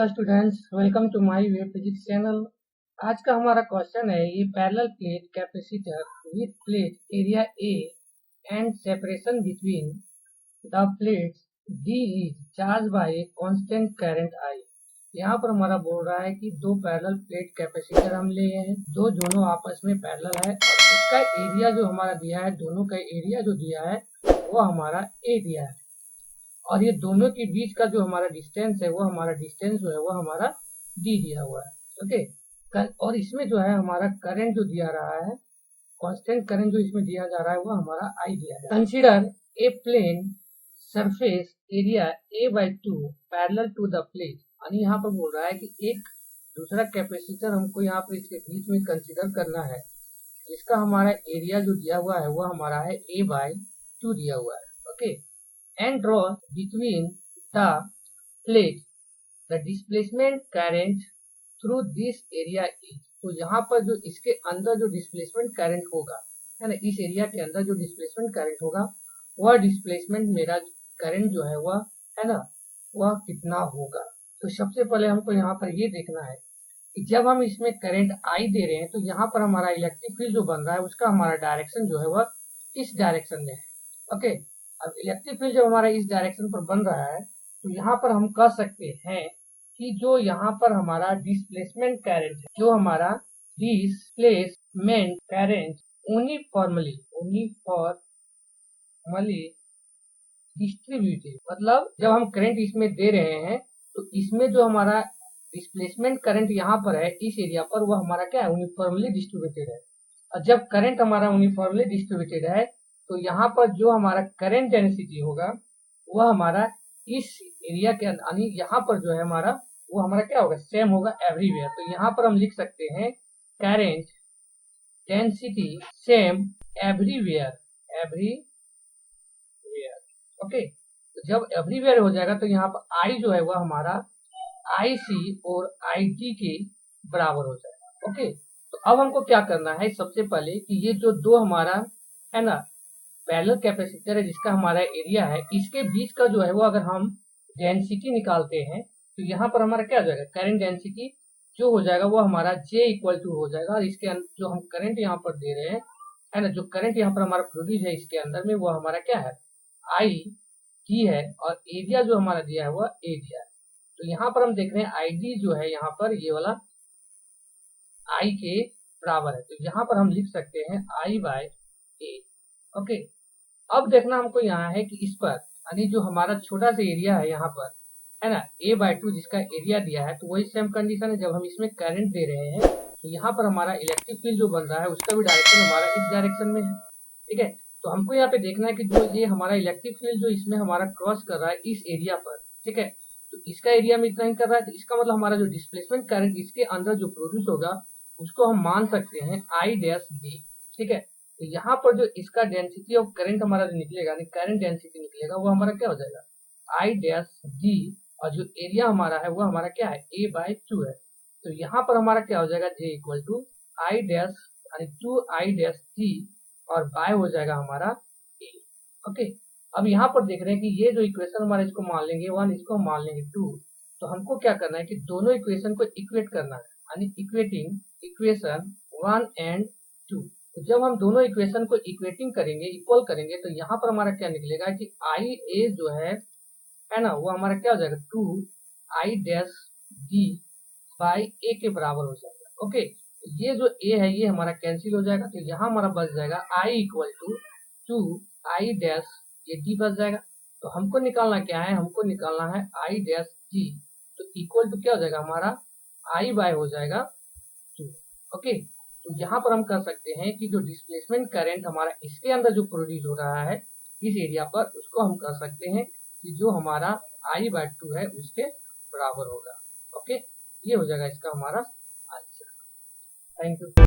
Hello students, welcome to my web physics channel. आज का हमारा क्वेश्चन है ये parallel plate capacitor with plate area A and separation between the plates D is charge by a constant current I. यहाँ पर हमारा बोल रहा है कि दो पैरेलल प्लेट कैपेसिटर हम लिए हैं, दोनों आपस में पैरेलल है और इसका एरिया जो हमारा दिया है, दोनों का एरिया जो दिया है वो हमारा ए दिया है और ये दोनों के बीच का जो हमारा डिस्टेंस है वो हमारा डिस्टेंस जो है वो हमारा डी दिया हुआ है। ओके, और इसमें जो है हमारा करंट जो दिया रहा है, कांस्टेंट करंट जो इसमें दिया जा रहा है वो हमारा आई दिया है। Consider a plane surface area A by 2 parallel to the plate. यानी यहाँ पर बोल रहा है कि एक दूसरा कैपेसिटर हमको यहाँ पर इसके बीच में कंसीडर करना है, जिसका हमारा एरिया जो दिया हुआ है वो हमारा है ए बाई 2 दिया हुआ है। Okay, and draw between the plate the displacement current through this area is। तो यहाँ पर जो इसके अंदर जो डिस्प्लेसमेंट करंट होगा है ना, इस एरिया के अंदर जो डिस्प्लेसमेंट करंट होगा वह डिस्प्लेसमेंट मेरा करंट जो है वह है ना वह कितना होगा। तो सबसे पहले हमको यहाँ पर ये देखना है कि जब हम इसमें करंट आई दे रहे हैं तो यहाँ पर हमारा इलेक्ट्रिक फील्ड जो बन रहा है उसका हमारा डायरेक्शन जो है वह इस डायरेक्शन में है। ओके, अब इलेक्ट्रिक फील्ड जब हमारा इस डायरेक्शन पर बन रहा है तो यहाँ पर हम कह सकते हैं कि जो यहाँ पर हमारा डिस्प्लेसमेंट करंट है, जो हमारा डिस्प्लेसमेंट करंट यूनिफॉर्मली डिस्ट्रीब्यूटेड, मतलब जब हम करंट इसमें दे रहे हैं तो इसमें जो हमारा डिस्प्लेसमेंट करंट यहाँ पर है इस एरिया पर वह हमारा क्या है, यूनिफॉर्मली डिस्ट्रीब्यूटेड है। और जब करंट हमारा यूनिफॉर्मली डिस्ट्रीब्यूटेड है तो यहाँ पर जो हमारा करंट डेंसिटी होगा वह हमारा इस एरिया के अंदर, यहाँ पर जो है हमारा वो हमारा क्या होगा, सेम होगा एवरीवेयर। तो यहाँ पर हम लिख सकते हैं current density same everywhere. Okay, तो जब एवरीवेयर हो जाएगा तो यहाँ पर आई जो है वह हमारा आई सी और आई टी के बराबर हो जाएगा। ओके, तो अब हमको क्या करना है, सबसे पहले कि ये जो दो हमारा है ना पैरेलल कैपेसिटर है जिसका हमारा एरिया है, इसके बीच का जो है वो अगर हम डेंसिटी निकालते हैं तो यहाँ पर हमारा क्या हो जाएगा, करंट डेंसिटी जो हो जाएगा वो हमारा J इक्वल टू हो जाएगा। और इसके अंदर जो हम करंट यहाँ पर दे रहे हैं है ना, जो करंट यहाँ पर हमारा प्रोड्यूस है इसके अंदर में वो हमारा क्या है, आई टी है और एरिया जो हमारा दिया है वह ए दिया है। तो यहाँ पर हम देख रहे हैं आई डी जो है यहाँ पर ये वाला आई के बराबर है, तो यहाँ पर हम लिख सकते हैं आई बाय ए। ओके, अब देखना हमको यहाँ है कि इस पर यानी जो हमारा छोटा सा एरिया है यहाँ पर है ना a बाई 2 जिसका एरिया दिया है, तो वही सेम कंडीशन है। जब हम इसमें करंट दे रहे हैं तो यहाँ पर हमारा इलेक्ट्रिक फील्ड जो बन रहा है उसका भी डायरेक्शन हमारा इस डायरेक्शन में है। ठीक है, तो हमको यहाँ पे देखना है कि जो ये हमारा इलेक्ट्रिक फील्ड जो इसमें हमारा क्रॉस कर रहा है इस एरिया पर, ठीक है, तो इसका एरिया में इतना ही कर रहा है, तो इसका मतलब हमारा जो डिस्प्लेसमेंट करंट इसके अंदर जो प्रोड्यूस होगा उसको हम मान सकते हैं आई डैश डी। ठीक है, तो यहाँ पर जो इसका डेंसिटी ऑफ करंट हमारा जो निकलेगा, यानी करंट डेंसिटी निकलेगा वो हमारा क्या हो जाएगा, आई डैश डी, और जो एरिया हमारा है वो हमारा क्या है, ए बाई 2 है। तो यहाँ पर हमारा क्या हो जाएगा, J equal to I dash यानी 2 आई डैश डी और बाय हो जाएगा हमारा ए। ओके, अब यहाँ पर देख रहे हैं कि ये जो इक्वेशन हमारा इसको मान लेंगे 1, इसको मान लेंगे 2। तो हमको क्या करना है कि दोनों इक्वेशन को इक्वेट करना है, यानी इक्वेटिंग इक्वेशन 1 एंड 2। तो जब हम दोनों इक्वेशन को इक्वेटिंग करेंगे, इक्वल करेंगे, तो यहाँ पर हमारा क्या निकलेगा कि आई ए जो है ना वो हमारा क्या हो जाएगा 2 आई डैश डी बाई ए के बराबर हो जाएगा। ओके, तो ये जो ए है ये हमारा कैंसिल हो जाएगा, तो यहाँ हमारा बच जाएगा I equal to 2 I dash ये डी बच जाएगा। तो हमको निकालना क्या है, हमको निकालना है आई डैश डी, तो इक्वल टू क्या हो जाएगा हमारा आई बाय हो जाएगा 2। ओके, तो यहाँ पर हम कर सकते हैं कि जो डिस्प्लेसमेंट करंट हमारा इसके अंदर जो प्रोड्यूस हो रहा है इस एरिया पर, उसको हम कर सकते हैं कि जो हमारा आई बाय 2 है उसके बराबर होगा। ओके, ये हो जाएगा इसका हमारा आंसर। Thank you.